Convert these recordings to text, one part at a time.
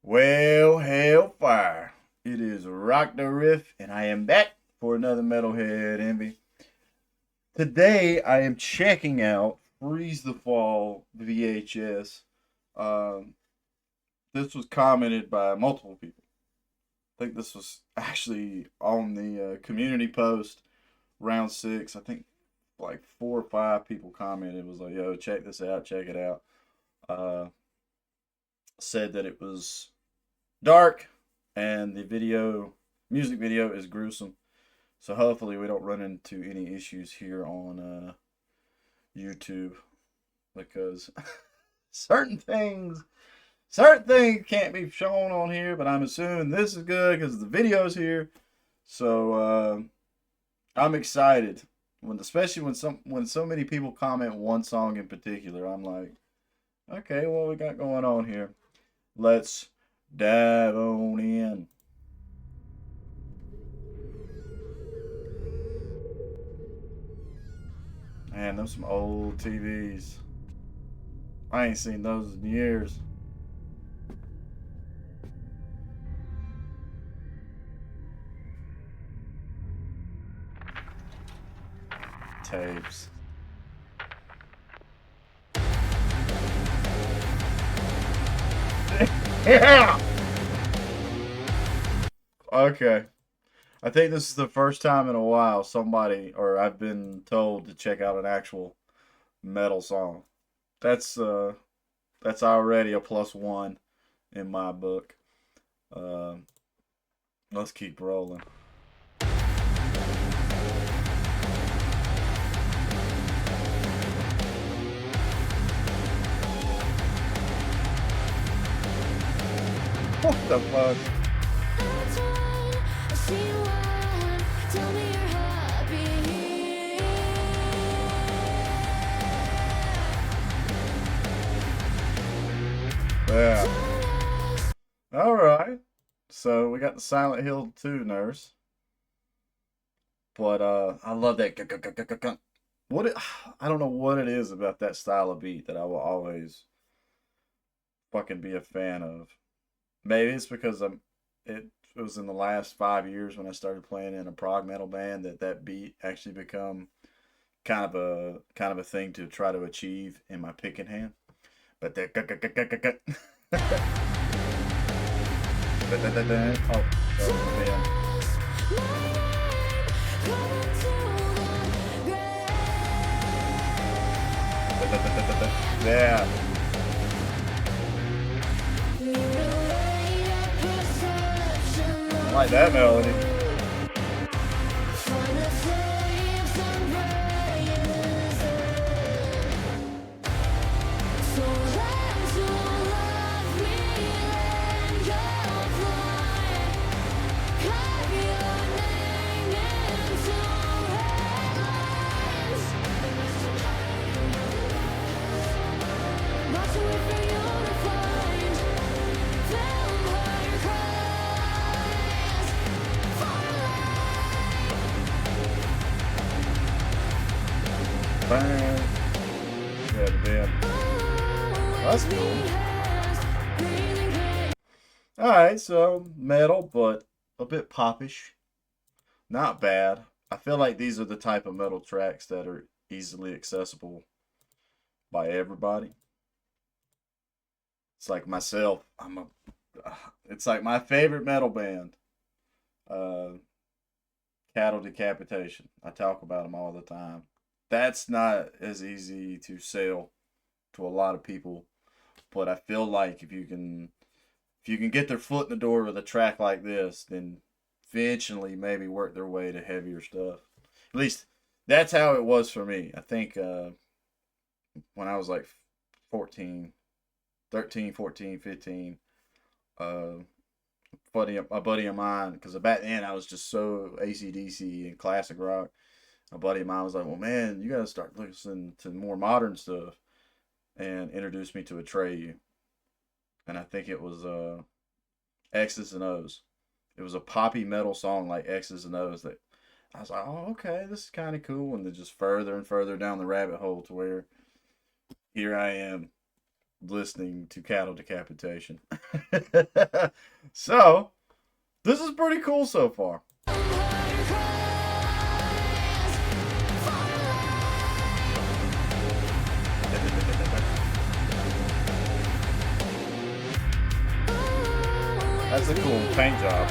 Well, hellfire. It is RockdaRiff, and I am back for another Metalhead Envy. Today, I am checking out Freeze the Fall VHS. Um, this was commented by multiple people. I think this was actually on the community post, round six. I think like 4 or 5 people commented. It was like, yo, check this out, check it out. Uh, Said that it was dark, and the music video is gruesome. So hopefully we don't run into any issues here on YouTube because certain things certain things can't be shown on here. But I'm assuming this is good because the video's here. So I'm excited especially when so many people comment one song in particular. I'm like, okay, what we got going on here? Let's dive on in. Man, those some old TVs. I ain't seen those in years. Tapes. Yeah. Okay. I think this is the first time in a while I've been told to check out an actual metal song. That's uh that's already a +1 in my book. Uh, let's keep rolling. What the fuck? Yeah. All right. So we got the Silent Hill 2 nurse. But I love that. What it, I don't know what it is about that style of beat that I will always fucking be a fan of. Maybe it's because it was in the last 5 years when I started playing in a prog metal band that beat actually become kind of a thing to try to achieve in my picking hand. But that oh man. Yeah. I like that melody. Bang. Yeah, the band. That's cool. Alright, so metal, but a bit popish. Not bad. I feel like these are the type of metal tracks that are easily accessible by everybody. It's like myself. It's like my favorite metal band, uh, Cattle Decapitation. I talk about them all the time. That's not as easy to sell to a lot of people, but I feel like if you can get their foot in the door with a track like this, then eventually maybe work their way to heavier stuff. At least that's how it was for me. I think when I was like 14, 13, 14, 15, uh, a buddy of mine, because back then I was just so ACDC and classic rock. A buddy of mine was like, "Well, man, you got to start listening to more modern stuff," and introduced me to Atreyu. And I think it was X's and O's. It was a poppy metal song like X's and O's that I was like, "Oh, okay, this is kind of cool." And then just further and further down the rabbit hole to where here I am listening to cattle decapitation. So, this is pretty cool so far. That's a cool paint job.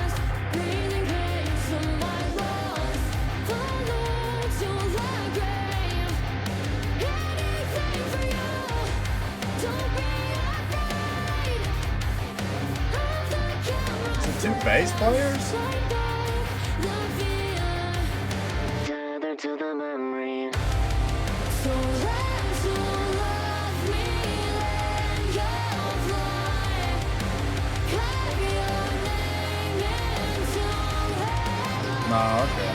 Is it two bass players? No, okay.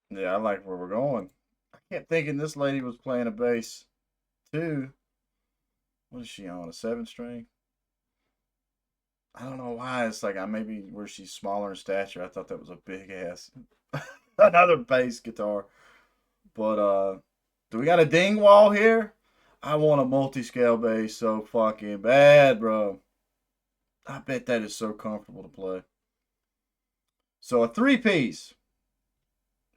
Yeah, I like where we're going. I kept thinking this lady was playing a bass too. What is she on? A 7-string? I don't know why. It's like I maybe where she's smaller in stature. I thought that was a big ass another bass guitar. But do we got a ding wall here? I want a multi-scale bass so fucking bad, bro. I bet that is so comfortable to play. So a 3-piece,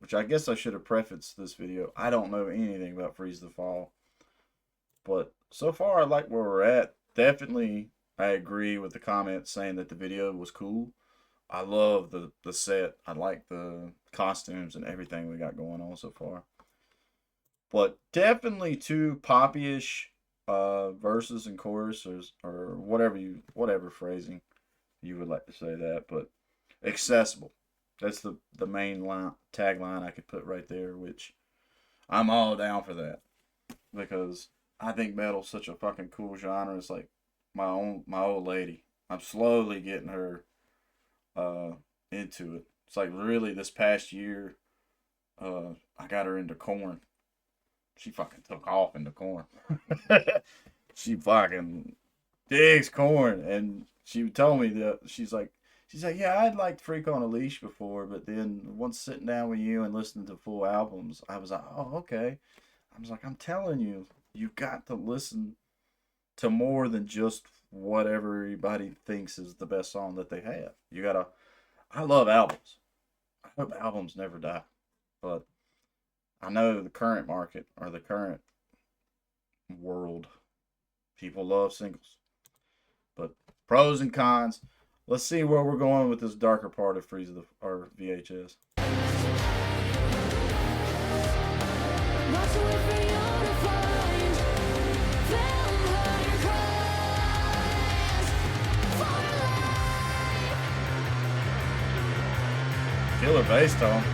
which I guess I should have prefaced this video. I don't know anything about Freeze the Fall. But so far I like where we're at. Definitely I agree with the comments saying that the video was cool. I love the set. I like the costumes and everything we got going on so far. But definitely too poppy-ish verses and choruses or whatever phrasing you would like to say that, but accessible. That's the main tagline I could put right there, which I'm all down for that because I think metal's such a fucking cool genre. It's like my old lady. I'm slowly getting her into it. It's like really this past year, I got her into Korn. She fucking took off into Korn. She fucking digs Korn, and she told me that she's like, yeah, I'd liked Freak on a Leash before, but then once sitting down with you and listening to full albums, I was like, oh, okay. I was like, I'm telling you, you got to listen to more than just what everybody thinks is the best song that they have. You gotta. I love albums. I hope albums never die, but I know the current market or the current world, people love singles. But pros and cons. Let's see where we're going with this darker part of Freeze the or VHS. Killer bass tone.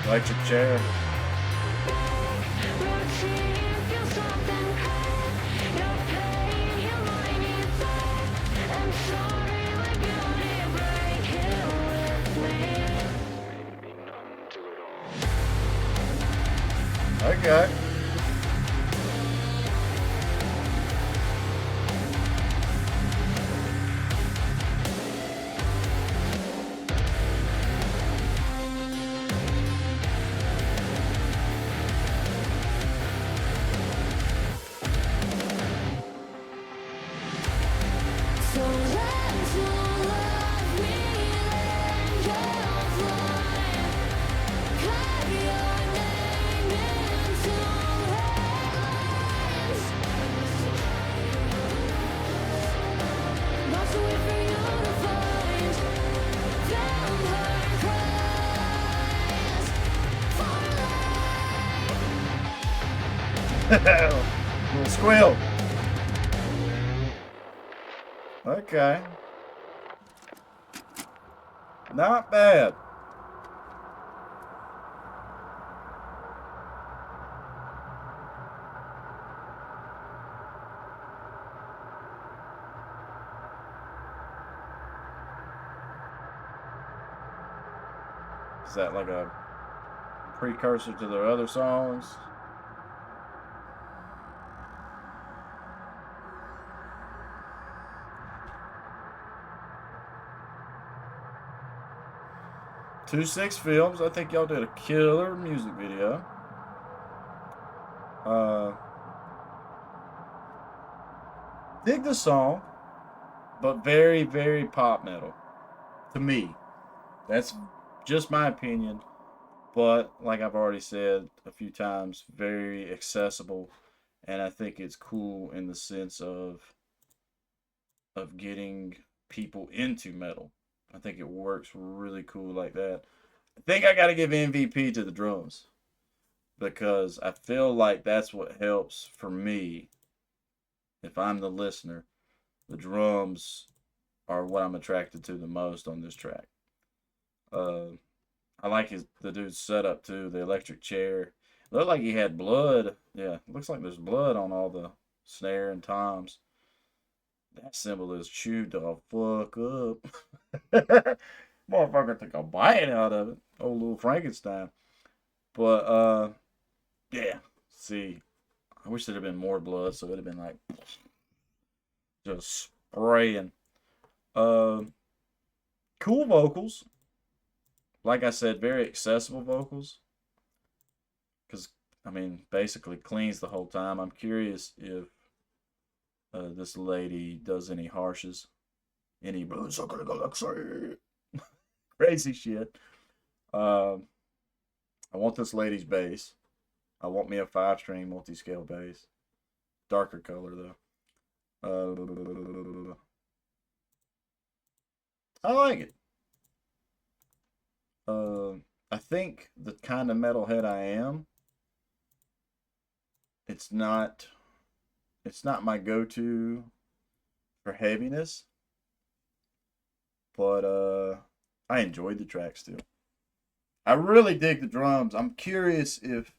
Electric chair. Okay. Little squeal. Okay. Not bad. Is that like a precursor to their other songs? 26 Films. I think y'all did a killer music video. Uh, dig the song, but very, very pop metal to me. That's just my opinion. But like I've already said a few times, very accessible, and I think it's cool in the sense of getting people into metal. I think it works really cool like that. I think I got to give MVP to the drums because I feel like that's what helps for me. If I'm the listener, the drums are what I'm attracted to the most on this track. Uh, I like the dude's setup too. The electric chair. Looked like he had blood. Yeah, looks like there's blood on all the snare and toms. That cymbal is chewed the fuck up. Motherfucker took a bite out of it. Old little Frankenstein. But yeah. See, I wish there'd have been more blood, so it'd have been like just spraying. Uh, cool vocals. Like I said, very accessible vocals. Because I mean, basically cleans the whole time. I'm curious if this lady does any harshes, any crazy shit. Uh, I want this lady's bass. I want me a 5-string multi-scale bass. Darker color though. I like it. I think the kind of metalhead I am, it's not my go-to for heaviness, but I enjoyed the track still. I really dig the drums. I'm curious if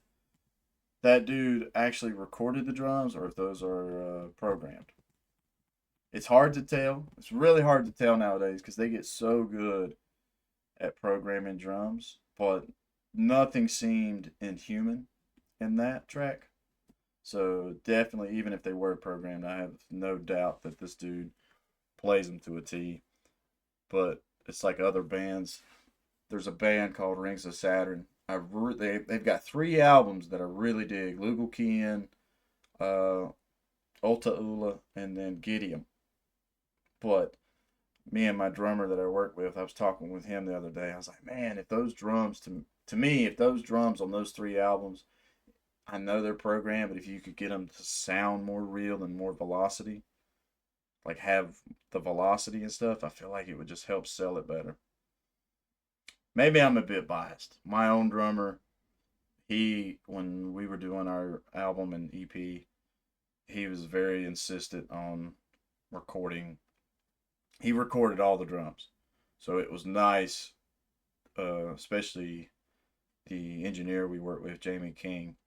that dude actually recorded the drums or if those are programmed. It's hard to tell. It's really hard to tell nowadays because they get so good at programming drums, but nothing seemed inhuman in that track. So definitely, even if they were programmed, I have no doubt that this dude plays them to a T. But it's like other bands. There's a band called Rings of Saturn. They've got 3 albums that I really dig: Lugal Kian, uh, Ulta Ula, and then Gideon. But me and my drummer that I work with, I was talking with him the other day. I was like, man, if those drums to me, if those drums on those 3 albums, I know they're programmed, but if you could get them to sound more real and more velocity, like have the velocity and stuff, I feel like it would just help sell it better. Maybe I'm a bit biased. My own drummer, when we were doing our album and EP, he was very insistent on recording. He recorded all the drums, so it was nice, especially the engineer we worked with, Jamie King.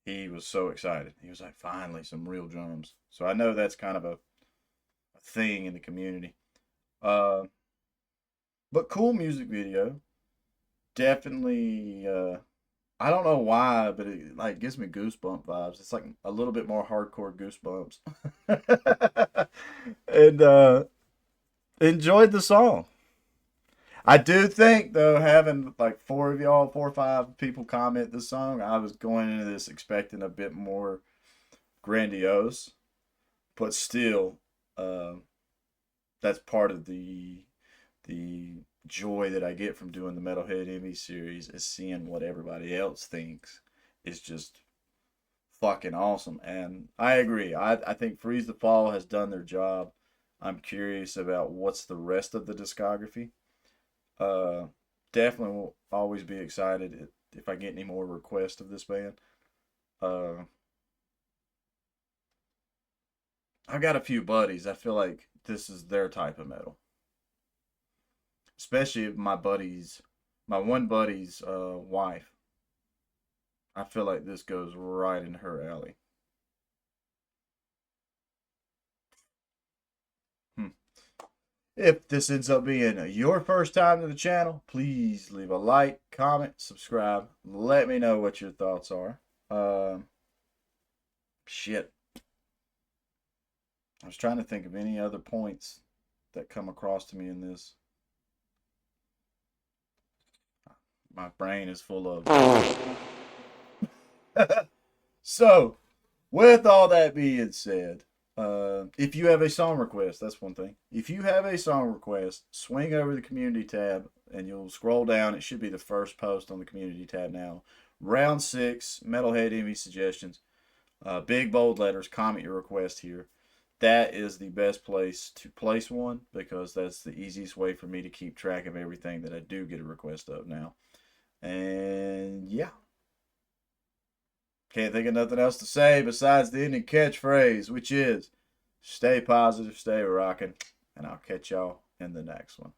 He was so excited. He was like, finally, some real drums. So I know that's kind of a thing in the community. Uh, but cool music video. Definitely. I don't know why, but it like gives me goosebump vibes. It's like a little bit more hardcore goosebumps. And enjoyed the song. I do think though, having like 4 or 5 people comment this song, I was going into this expecting a bit more grandiose, but still, uh, that's part of the joy that I get from doing the Metalhead Envies series is seeing what everybody else thinks is just fucking awesome. And I agree. I think Freeze the Fall has done their job. I'm curious about what's the rest of the discography. Uh, Definitely will always be excited if I get any more requests of this band. Uh, I got a few buddies. I feel like this is their type of metal, especially my one buddy's wife. I feel like this goes right in her alley. Hmm. If this ends up being your first time to the channel, please leave a like, comment, subscribe. Let me know what your thoughts are. Shit. I was trying to think of any other points that come across to me in this. My brain is full of. So, with all that being said, if you have a song request, that's one thing. If you have a song request, swing over the community tab and you'll scroll down. It should be the first post on the community tab now. Round 6, Metalhead Envy suggestions. Big bold letters, comment your request here. That is the best place to place one because that's the easiest way for me to keep track of everything that I do get a request of now. And yeah, can't think of nothing else to say besides the ending catchphrase, which is stay positive, stay rocking, and I'll catch y'all in the next one.